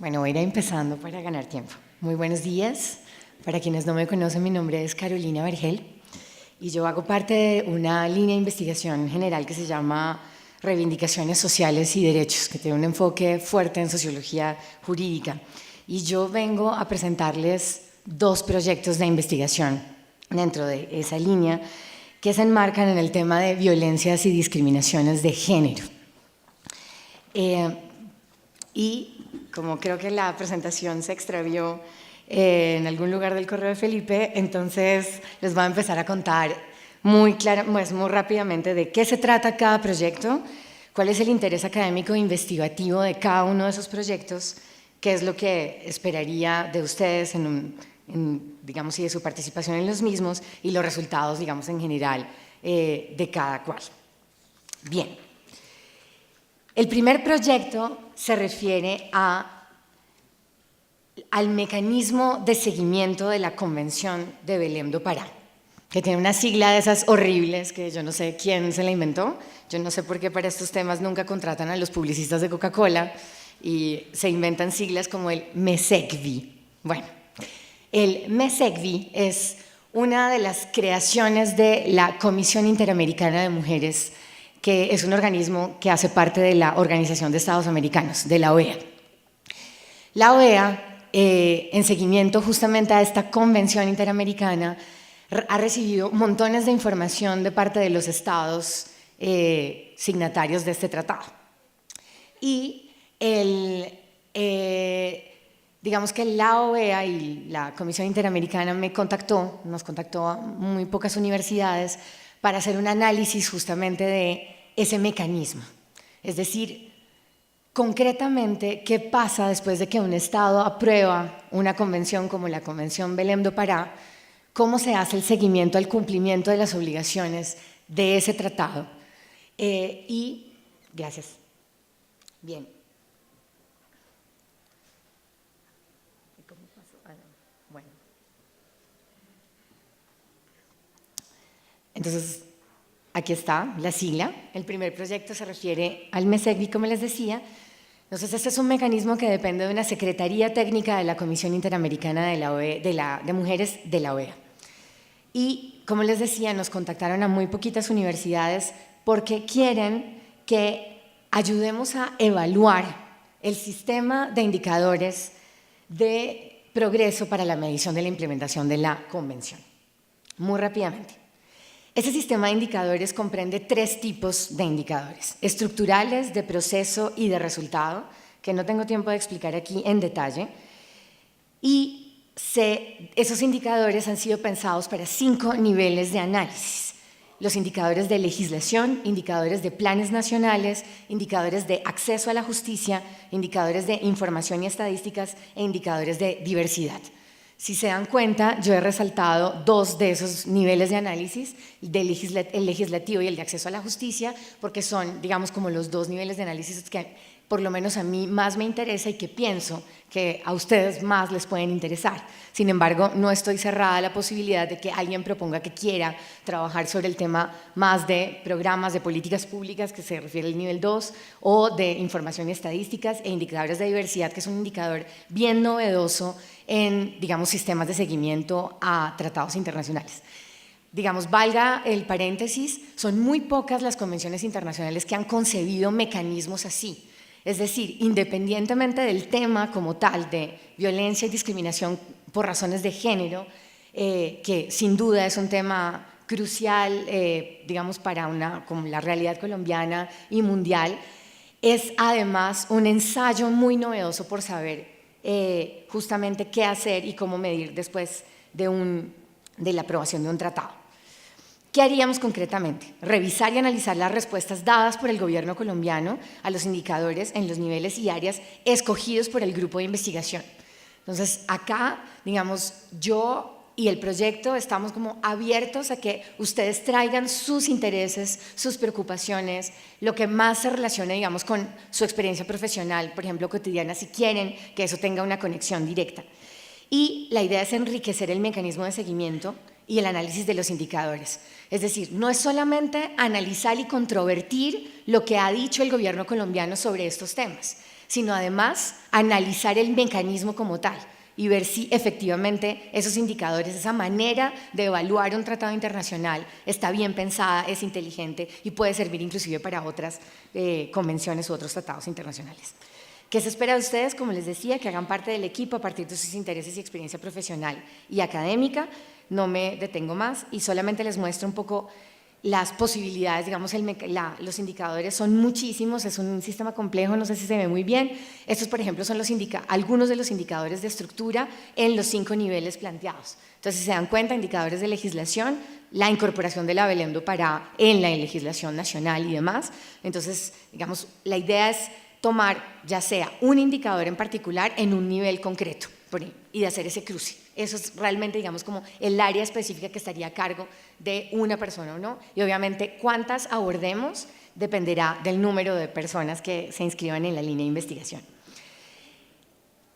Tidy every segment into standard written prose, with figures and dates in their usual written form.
Bueno, voy a ir empezando para ganar tiempo. Muy buenos días. Para quienes no me conocen, mi nombre es Carolina Vergel y yo hago parte de una línea de investigación general que se llama Reivindicaciones Sociales y Derechos, que tiene un enfoque fuerte en sociología jurídica. Y yo vengo a presentarles dos proyectos de investigación dentro de esa línea que se enmarcan en el tema de violencias y discriminaciones de género. Y como creo que la presentación se extravió en algún lugar del correo de Felipe, entonces les voy a empezar a contar muy rápidamente de qué se trata cada proyecto, cuál es el interés académico e investigativo de cada uno de esos proyectos, qué es lo que esperaría de ustedes digamos, y de su participación en los mismos, y los resultados, digamos, en general de cada cual. Bien. El primer proyecto se refiere al mecanismo de seguimiento de la Convención de Belém do Pará, que tiene una sigla de esas horribles que yo no sé quién se la inventó. Yo no sé por qué para estos temas nunca contratan a los publicistas de Coca-Cola y se inventan siglas como el MESECVI. Bueno, el MESECVI es una de las creaciones de la Comisión Interamericana de Mujeres, que es un organismo que hace parte de la Organización de Estados Americanos, de la OEA. La OEA, en seguimiento justamente a esta convención interamericana, ha recibido montones de información de parte de los estados signatarios de este tratado. Y digamos que la OEA y la Comisión Interamericana nos contactó a muy pocas universidades para hacer un análisis justamente de ese mecanismo. Es decir, concretamente, ¿qué pasa después de que un Estado aprueba una convención como la Convención Belém do Pará? ¿Cómo se hace el seguimiento al cumplimiento de las obligaciones de ese tratado? Gracias. Bien. ¿Cómo pasó? Bueno. Entonces, aquí está la sigla. El primer proyecto se refiere al MESECVI, como les decía. Entonces, este es un mecanismo que depende de una Secretaría Técnica de la Comisión Interamericana de Mujeres de la OEA. Y, como les decía, nos contactaron a muy poquitas universidades porque quieren que ayudemos a evaluar el sistema de indicadores de progreso para la medición de la implementación de la Convención. Muy rápidamente. Este sistema de indicadores comprende tres tipos de indicadores: estructurales, de proceso y de resultado, que no tengo tiempo de explicar aquí en detalle. Y esos indicadores han sido pensados para 5 niveles de análisis: los indicadores de legislación, indicadores de planes nacionales, indicadores de acceso a la justicia, indicadores de información y estadísticas e indicadores de diversidad. Si se dan cuenta, yo he resaltado 2 de esos niveles de análisis, el legislativo y el de acceso a la justicia, porque son, digamos, como los 2 niveles de análisis que por lo menos a mí más me interesa y que pienso que a ustedes más les pueden interesar. Sin embargo, no estoy cerrada a la posibilidad de que alguien proponga que quiera trabajar sobre el tema más de programas de políticas públicas, que se refiere al nivel 2, o de información y estadísticas e indicadores de diversidad, que es un indicador bien novedoso en, digamos, sistemas de seguimiento a tratados internacionales. Digamos, valga el paréntesis, son muy pocas las convenciones internacionales que han concebido mecanismos así. Es decir, independientemente del tema como tal de violencia y discriminación por razones de género, que sin duda es un tema crucial, digamos, para como la realidad colombiana y mundial, es además un ensayo muy novedoso por saber justamente qué hacer y cómo medir después de la aprobación de un tratado. ¿Qué haríamos concretamente? Revisar y analizar las respuestas dadas por el gobierno colombiano a los indicadores en los niveles y áreas escogidos por el grupo de investigación. Entonces, acá, digamos, yo y el proyecto estamos como abiertos a que ustedes traigan sus intereses, sus preocupaciones, lo que más se relacione, digamos, con su experiencia profesional, por ejemplo, cotidiana, si quieren que eso tenga una conexión directa. Y la idea es enriquecer el mecanismo de seguimiento y el análisis de los indicadores. Es decir, no es solamente analizar y controvertir lo que ha dicho el gobierno colombiano sobre estos temas, sino además analizar el mecanismo como tal y ver si efectivamente esos indicadores, esa manera de evaluar un tratado internacional está bien pensada, es inteligente y puede servir inclusive para otras convenciones u otros tratados internacionales. ¿Qué se espera de ustedes? Como les decía, que hagan parte del equipo a partir de sus intereses y experiencia profesional y académica. No me detengo más y solamente les muestro un poco las posibilidades, digamos, los indicadores son muchísimos, es un sistema complejo, no sé si se ve muy bien. Estos, por ejemplo, son algunos de los indicadores de estructura en los 5 niveles planteados. Entonces, si se dan cuenta, indicadores de legislación, la incorporación de la Belém do Pará en la legislación nacional y demás. Entonces, digamos, la idea es tomar ya sea un indicador en particular en un nivel concreto y de hacer ese cruce. Eso es realmente, digamos, como el área específica que estaría a cargo de una persona o no. Y obviamente cuántas abordemos dependerá del número de personas que se inscriban en la línea de investigación.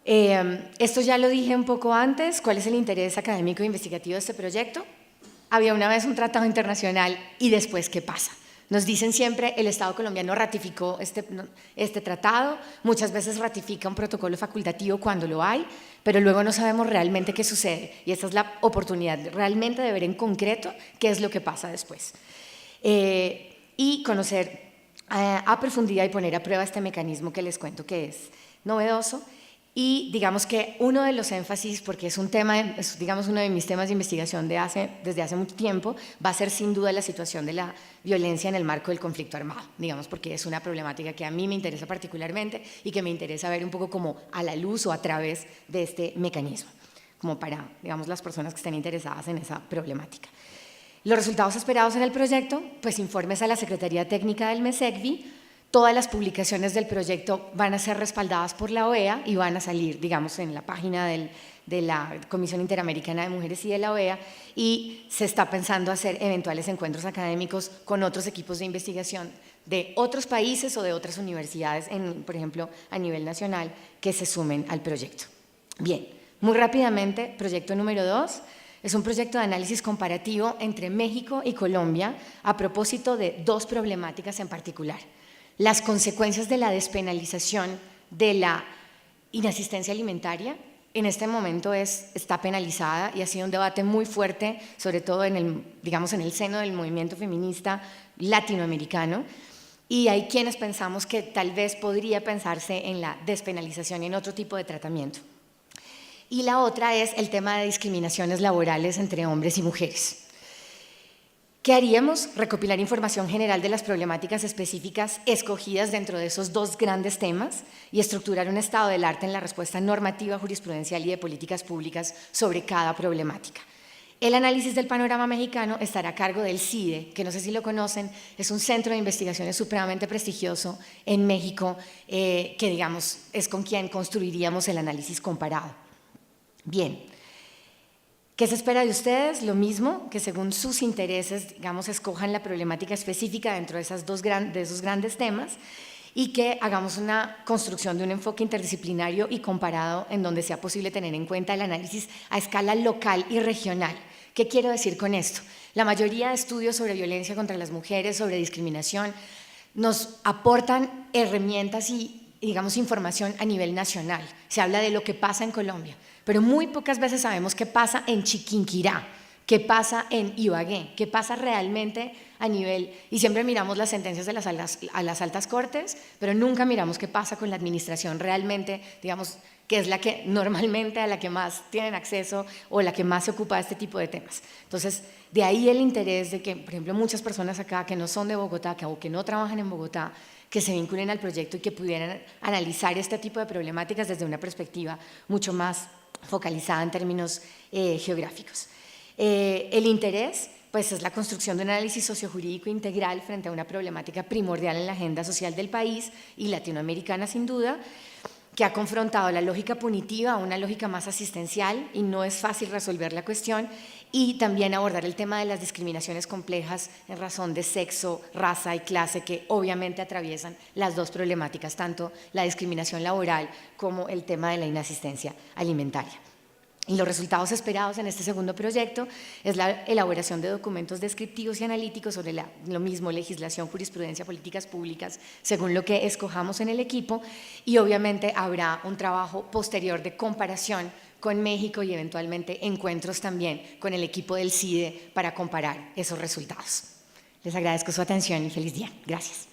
Esto ya lo dije un poco antes, ¿cuál es el interés académico e investigativo de este proyecto? Había una vez un tratado internacional y después, ¿qué pasa? Nos dicen siempre, el Estado colombiano ratificó este tratado, muchas veces ratifica un protocolo facultativo cuando lo hay, pero luego no sabemos realmente qué sucede y esta es la oportunidad realmente de ver en concreto qué es lo que pasa después. Y conocer a profundidad y poner a prueba este mecanismo que les cuento que es novedoso. Y digamos que uno de los énfasis, porque es un tema, es, digamos, uno de mis temas de investigación desde hace mucho tiempo, va a ser sin duda la situación de la violencia en el marco del conflicto armado, digamos, porque es una problemática que a mí me interesa particularmente y que me interesa ver un poco como a la luz o a través de este mecanismo, como para, digamos, las personas que estén interesadas en esa problemática. Los resultados esperados en el proyecto, pues informes a la Secretaría Técnica del MESECVI. Todas las publicaciones del proyecto van a ser respaldadas por la OEA y van a salir, digamos, en la página de la Comisión Interamericana de Mujeres y de la OEA, y se está pensando hacer eventuales encuentros académicos con otros equipos de investigación de otros países o de otras universidades, por ejemplo, a nivel nacional, que se sumen al proyecto. Bien, muy rápidamente, proyecto número 2. Es un proyecto de análisis comparativo entre México y Colombia a propósito de 2 problemáticas en particular. Las consecuencias de la despenalización de la inasistencia alimentaria en este momento está penalizada y ha sido un debate muy fuerte, sobre todo en el seno del movimiento feminista latinoamericano, y hay quienes pensamos que tal vez podría pensarse en la despenalización en otro tipo de tratamiento. Y la otra es el tema de discriminaciones laborales entre hombres y mujeres. ¿Qué haríamos? Recopilar información general de las problemáticas específicas escogidas dentro de esos 2 grandes temas y estructurar un estado del arte en la respuesta normativa, jurisprudencial y de políticas públicas sobre cada problemática. El análisis del panorama mexicano estará a cargo del CIDE, que no sé si lo conocen, es un centro de investigaciones supremamente prestigioso en México, que digamos es con quien construiríamos el análisis comparado. Bien. ¿Qué se espera de ustedes? Lo mismo, que según sus intereses, digamos, escojan la problemática específica dentro de esos grandes temas y que hagamos una construcción de un enfoque interdisciplinario y comparado en donde sea posible tener en cuenta el análisis a escala local y regional. ¿Qué quiero decir con esto? La mayoría de estudios sobre violencia contra las mujeres, sobre discriminación, nos aportan herramientas y, digamos, información a nivel nacional. Se habla de lo que pasa en Colombia, pero muy pocas veces sabemos qué pasa en Chiquinquirá, qué pasa en Ibagué, qué pasa realmente a nivel, y siempre miramos las sentencias de a las altas cortes, pero nunca miramos qué pasa con la administración realmente, digamos, que es la que normalmente a la que más tienen acceso o la que más se ocupa de este tipo de temas. Entonces, de ahí el interés de que, por ejemplo, muchas personas acá que no son de Bogotá, o que no trabajan en Bogotá, que se vinculen al proyecto y que pudieran analizar este tipo de problemáticas desde una perspectiva mucho más focalizada en términos geográficos. El interés, pues, es la construcción de un análisis sociojurídico integral frente a una problemática primordial en la agenda social del país y latinoamericana, sin duda, que ha confrontado la lógica punitiva a una lógica más asistencial y no es fácil resolver la cuestión, y también abordar el tema de las discriminaciones complejas en razón de sexo, raza y clase, que obviamente atraviesan las 2 problemáticas, tanto la discriminación laboral como el tema de la inasistencia alimentaria. Y los resultados esperados en este segundo proyecto es la elaboración de documentos descriptivos y analíticos sobre lo mismo, legislación, jurisprudencia, políticas públicas, según lo que escojamos en el equipo, y obviamente habrá un trabajo posterior de comparación con México y eventualmente encuentros también con el equipo del CIDE para comparar esos resultados. Les agradezco su atención y feliz día. Gracias.